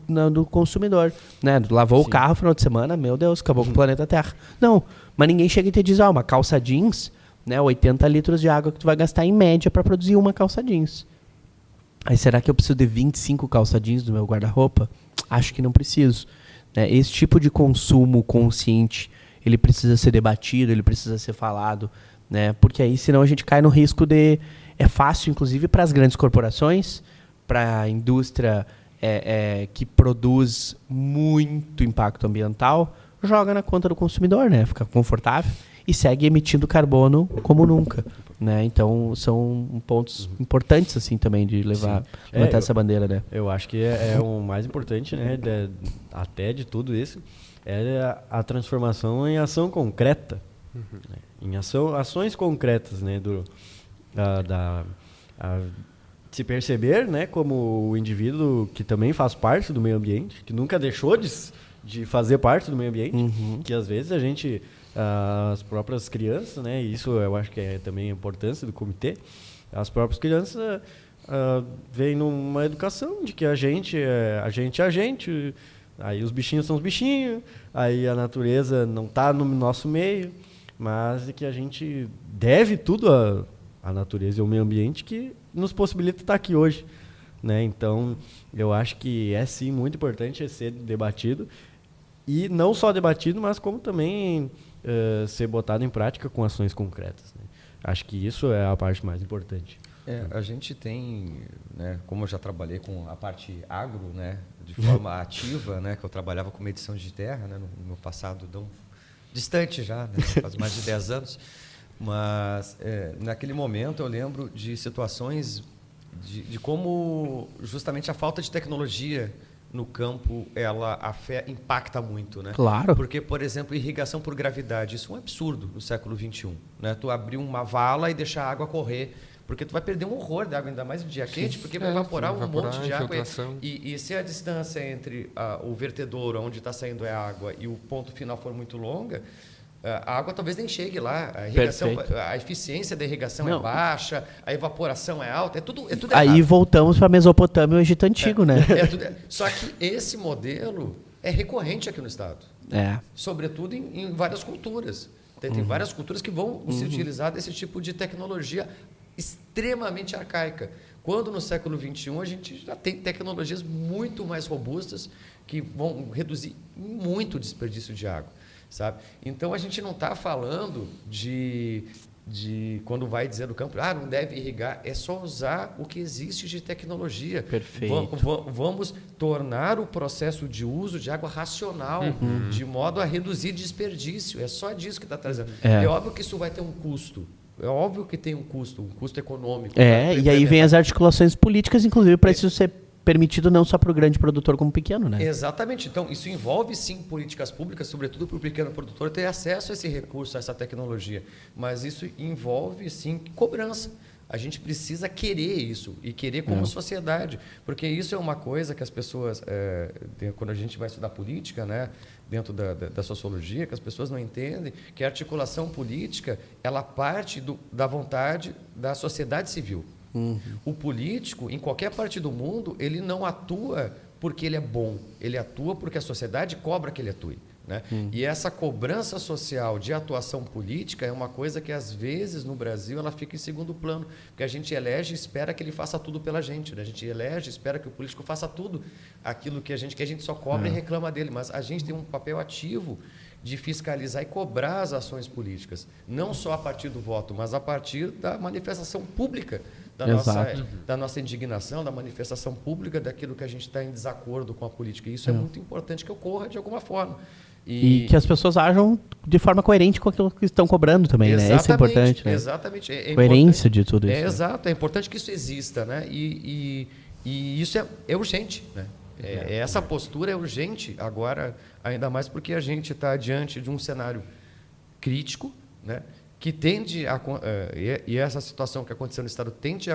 no consumidor. Né? Lavou o carro no final de semana, meu Deus, acabou com o planeta Terra. Não, mas ninguém chega e te diz, uma calça jeans, né, 80 litros de água que tu vai gastar em média para produzir uma calça jeans. Aí será que eu preciso de 25 calça jeans no meu guarda-roupa? Acho que não preciso. Esse tipo de consumo consciente, ele precisa ser debatido, ele precisa ser falado, né? Porque aí senão a gente cai no risco de... É fácil, inclusive, para as grandes corporações, para a indústria que produz muito impacto ambiental, joga na conta do consumidor, né? Fica confortável e segue emitindo carbono como nunca, né? Então são pontos importantes assim também de levantar essa bandeira, né? Eu acho que é o mais importante, né, até de tudo isso, é a transformação em ação concreta, né? Em ações concretas, né, se perceber, né, como o indivíduo que também faz parte do meio ambiente, que nunca deixou de fazer parte do meio ambiente, que às vezes a gente... As próprias crianças, né? Isso eu acho que é também a importância do comitê. As próprias crianças vêm numa educação de que a gente é a gente, aí os bichinhos são os bichinhos, aí a natureza não está no nosso meio, mas que a gente deve tudo à natureza e ao meio ambiente que nos possibilita estar aqui hoje, né? Então, eu acho que é sim muito importante ser debatido, e não só debatido, mas como também ser botado em prática com ações concretas, né? Acho que isso é a parte mais importante. A gente tem, né, como eu já trabalhei com a parte agro, né, de forma ativa, né, que eu trabalhava com medição de terra, né, no meu passado distante já, né, faz mais de 10 anos, mas naquele momento eu lembro de situações de como justamente a falta de tecnologia no campo, ela impacta muito, né? Claro. Porque, por exemplo, irrigação por gravidade, isso é um absurdo no século XXI, né? Tu abrir uma vala e deixar a água correr, porque tu vai perder um horror de água, ainda mais no dia quente, porque vai evaporar um monte de água. E se a distância entre o vertedouro, onde está saindo a água, e o ponto final for muito longa, a água talvez nem chegue lá. A eficiência da irrigação é baixa, a evaporação é alta, é tudo aí errado. Voltamos para a Mesopotâmia e o Egito Antigo, né? Só que esse modelo é recorrente aqui no estado. Sobretudo em várias culturas. Tem várias culturas que vão se utilizar desse tipo de tecnologia extremamente arcaica. Quando no século XXI a gente já tem tecnologias muito mais robustas que vão reduzir muito o desperdício de água, sabe? Então a gente não está falando de quando vai dizer no campo, não deve irrigar, é só usar o que existe de tecnologia. Perfeito. Vamos tornar o processo de uso de água racional, de modo a reduzir desperdício. É só disso que está trazendo. É óbvio que isso vai ter um custo. É óbvio que tem um custo econômico. E aí vem as articulações políticas, inclusive, para isso ser permitido não só para o grande produtor como pequeno, né? Exatamente. Então, isso envolve, sim, políticas públicas, sobretudo para o pequeno produtor ter acesso a esse recurso, a essa tecnologia. Mas isso envolve, sim, cobrança. A gente precisa querer isso e querer como sociedade, porque isso é uma coisa que as pessoas, quando a gente vai estudar política, né, dentro da sociologia, que as pessoas não entendem que a articulação política ela parte da vontade da sociedade civil. O político, em qualquer parte do mundo, ele não atua porque ele é bom, ele atua porque a sociedade cobra que ele atue. Né? E essa cobrança social de atuação política é uma coisa que, às vezes, no Brasil, ela fica em segundo plano, porque a gente elege e espera que ele faça tudo pela gente. Né? A gente elege e espera que o político faça tudo aquilo que a gente só cobra e reclama dele, mas a gente tem um papel ativo de fiscalizar e cobrar as ações políticas, não só a partir do voto, mas a partir da manifestação pública da nossa indignação, da manifestação pública daquilo que a gente está em desacordo com a política. E isso é muito importante que ocorra de alguma forma. E que as pessoas ajam de forma coerente com aquilo que estão cobrando também, né? Isso é importante, né? Exatamente. Coerência de tudo isso. Exato, é importante que isso exista, né? E isso é urgente, né? Essa postura é urgente agora, ainda mais porque a gente está diante de um cenário crítico, né? Que tende a... E essa situação que aconteceu no Estado tende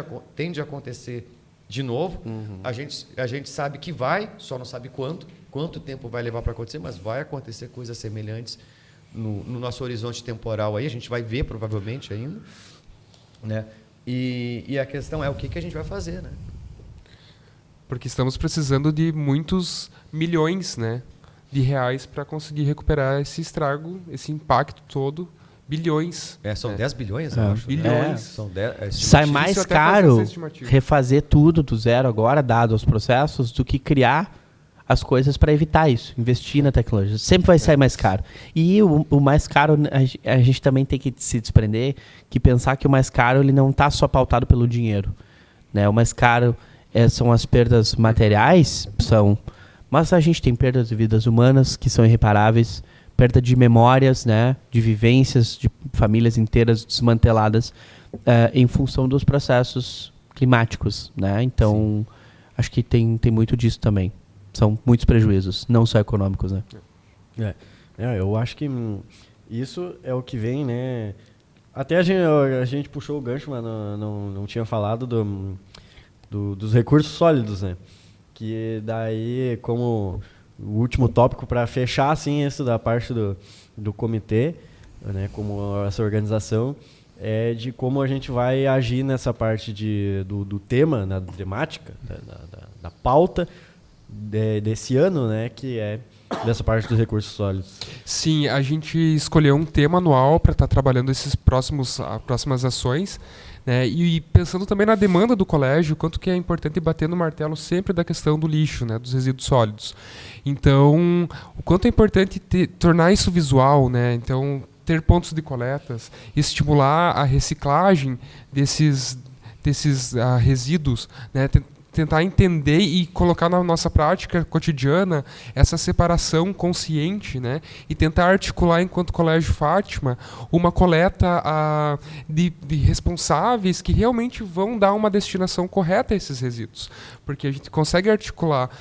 a acontecer de novo. A gente sabe que vai, só não sabe quanto tempo vai levar para acontecer, mas vai acontecer coisas semelhantes no nosso horizonte temporal aí, a gente vai ver provavelmente ainda, né? E a questão é o que a gente vai fazer, né? Porque estamos precisando de muitos milhões, né, de reais para conseguir recuperar esse estrago, esse impacto todo. Bilhões. São 10 bilhões, eu acho. Bilhões. São 10, sai mais caro refazer tudo do zero agora, dado aos processos, do que criar as coisas para evitar isso, investir na tecnologia. Sempre vai sair mais caro. E o mais caro, a gente também tem que se desprender, que pensar que o mais caro ele não está só pautado pelo dinheiro. Né? O mais caro são as perdas materiais, mas a gente tem perdas de vidas humanas que são irreparáveis, perda de memórias, né, de vivências, de famílias inteiras desmanteladas em função dos processos climáticos. Né? Então, acho que tem muito disso também. São muitos prejuízos, não só econômicos. Né? Eu acho que isso é o que vem, né? Até a gente puxou o gancho, mas não tinha falado dos recursos sólidos, né? Que daí, como o último tópico para fechar assim isso da parte do comitê, né, como essa organização, é de como a gente vai agir nessa parte do tema, da temática, da pauta desse ano, né, que é dessa parte dos recursos sólidos. Sim, a gente escolheu um tema anual para estar trabalhando as próximas ações. Né? E pensando também na demanda do colégio, quanto que é importante bater no martelo sempre da questão do lixo, né? Dos resíduos sólidos. Então, o quanto é importante tornar isso visual, né? Então, ter pontos de coletas, estimular a reciclagem desses resíduos, né? Tentar entender e colocar na nossa prática cotidiana essa separação consciente, né? E tentar articular, enquanto Colégio Fátima, uma coleta de responsáveis que realmente vão dar uma destinação correta a esses resíduos. Porque a gente consegue articular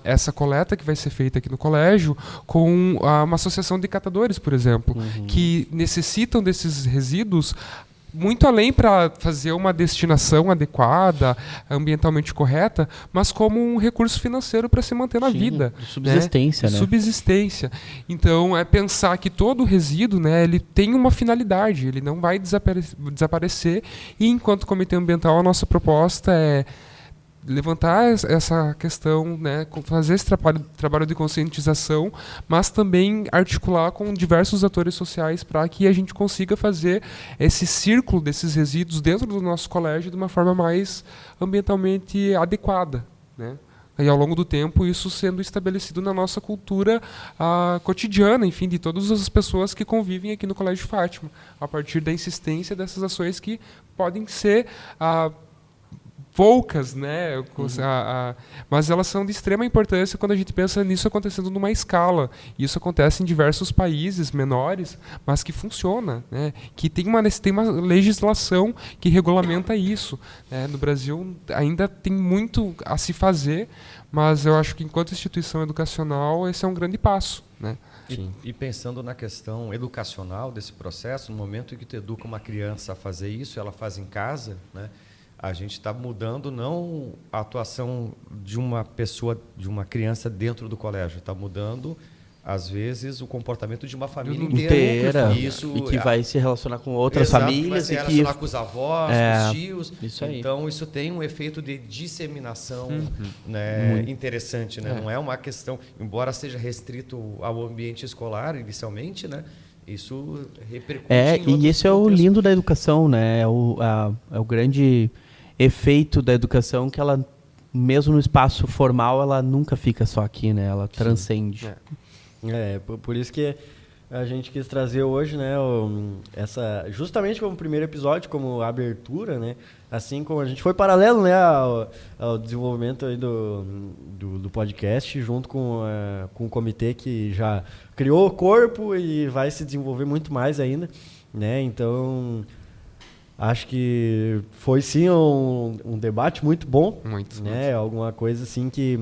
essa coleta que vai ser feita aqui no colégio com uma associação de catadores, por exemplo, que necessitam desses resíduos muito além para fazer uma destinação adequada, ambientalmente correta, mas como um recurso financeiro para se manter na vida. De subsistência, né? Subsistência. Então, é pensar que todo resíduo, né, ele tem uma finalidade, ele não vai desaparecer. E, enquanto Comitê Ambiental, a nossa proposta é levantar essa questão, né, fazer esse trabalho de conscientização, mas também articular com diversos atores sociais para que a gente consiga fazer esse círculo desses resíduos dentro do nosso colégio de uma forma mais ambientalmente adequada, né? E ao longo do tempo isso sendo estabelecido na nossa cultura cotidiana, enfim, de todas as pessoas que convivem aqui no Colégio Fátima, a partir da insistência dessas ações que podem ser poucas, né? Mas elas são de extrema importância quando a gente pensa nisso acontecendo numa escala. Isso acontece em diversos países menores, mas que funciona, né? Que tem uma legislação que regulamenta isso, né? No Brasil ainda tem muito a se fazer, mas eu acho que enquanto instituição educacional esse é um grande passo, né? E pensando na questão educacional desse processo, no momento em que tu educa uma criança a fazer isso, ela faz em casa, né? A gente está mudando não a atuação de uma pessoa, de uma criança dentro do colégio, está mudando, às vezes, o comportamento de uma família inteira. E que vai se relacionar com outras famílias. Vai se relacionar com os avós, com os tios. Isso aí. Então, isso tem um efeito de disseminação, né, interessante. Né? Não é uma questão, embora seja restrito ao ambiente escolar, inicialmente, né? Isso repercute e esse é o lindo da educação, né? É o grande efeito da educação, que ela, mesmo no espaço formal, ela nunca fica só aqui, né? Ela transcende. Por isso que a gente quis trazer hoje, né, justamente como primeiro episódio, como abertura, né? Assim como a gente foi paralelo, né, ao desenvolvimento aí do podcast, junto com o comitê que já criou o corpo e vai se desenvolver muito mais ainda, né? Então, acho que foi sim um debate muito bom, né? Alguma coisa assim que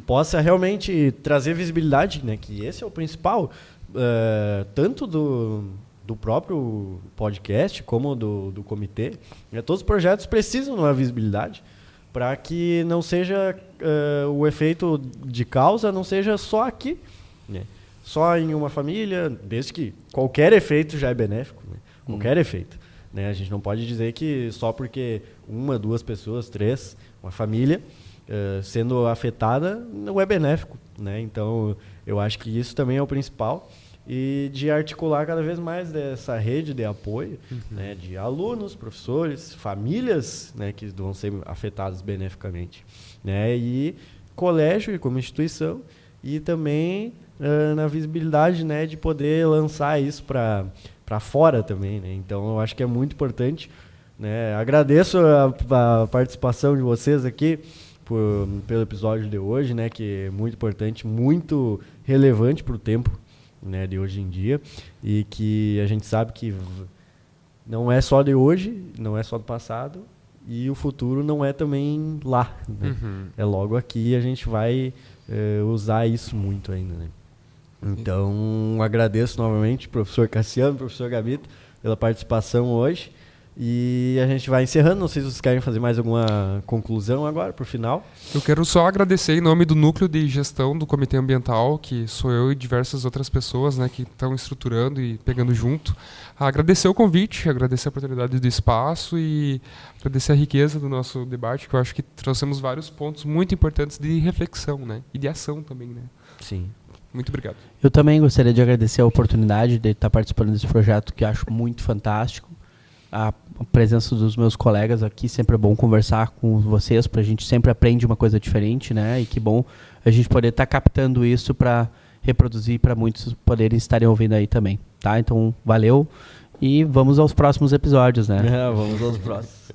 possa realmente trazer visibilidade, né? Que esse é o principal, tanto do próprio podcast como do comitê, né? Todos os projetos precisam de uma visibilidade para que não seja o efeito de causa não seja só aqui, né? Só em uma família, desde que qualquer efeito já é benéfico, né? Qualquer efeito, né? A gente não pode dizer que só porque uma, duas pessoas, três, uma família sendo afetada não é benéfico, né? Então, eu acho que isso também é o principal, e de articular cada vez mais dessa rede de apoio, né, de alunos, professores, famílias, né, que vão ser afetadas beneficamente, né, e colégio como instituição, e também na visibilidade, né, de poder lançar isso para fora também, né? Então eu acho que é muito importante, né? Agradeço a participação de vocês aqui pelo episódio de hoje, né, que é muito importante, muito relevante para o tempo, né, de hoje em dia, e que a gente sabe que não é só de hoje, não é só do passado, e o futuro não é também lá, né? É logo aqui, e a gente vai usar isso muito ainda, né? Então, agradeço novamente professor Cassiano, professor Gabito, pela participação hoje, e a gente vai encerrando. Não sei se vocês querem fazer mais alguma conclusão agora, para o final. Eu quero só agradecer em nome do Núcleo de Gestão do Comitê Ambiental, que sou eu e diversas outras pessoas, né, que estão estruturando e pegando junto. Agradecer o convite, agradecer a oportunidade do espaço e agradecer a riqueza do nosso debate, que eu acho que trouxemos vários pontos muito importantes de reflexão, né, e de ação também, né. Sim. Muito obrigado. Eu também gostaria de agradecer a oportunidade de estar participando desse projeto, que acho muito fantástico. A presença dos meus colegas aqui, sempre é bom conversar com vocês, para a gente sempre aprende uma coisa diferente, né? E que bom a gente poder estar captando isso para reproduzir, para muitos poderem estarem ouvindo aí também, tá? Então, valeu e vamos aos próximos episódios, né? Vamos aos próximos.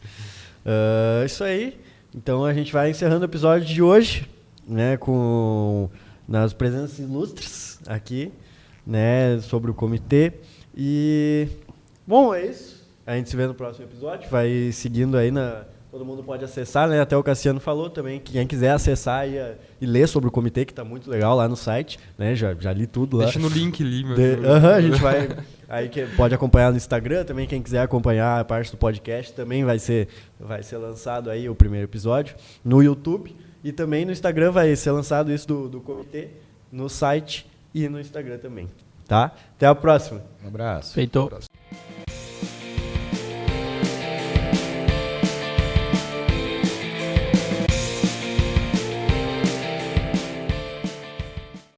Isso aí. Então a gente vai encerrando o episódio de hoje, né? Nas presenças ilustres aqui, né? Sobre o comitê. E, bom, é isso. A gente se vê no próximo episódio, vai seguindo aí, todo mundo pode acessar, né? Até o Cassiano falou também, que quem quiser acessar e ler sobre o comitê, que está muito legal lá no site, né? Já li tudo lá. Deixa no link ali. A gente vai, aí que pode acompanhar no Instagram também, quem quiser acompanhar a parte do podcast, também vai ser lançado aí o primeiro episódio no YouTube, e também no Instagram vai ser lançado isso do comitê, no site e no Instagram também, tá? Até a próxima. Um abraço. Feito.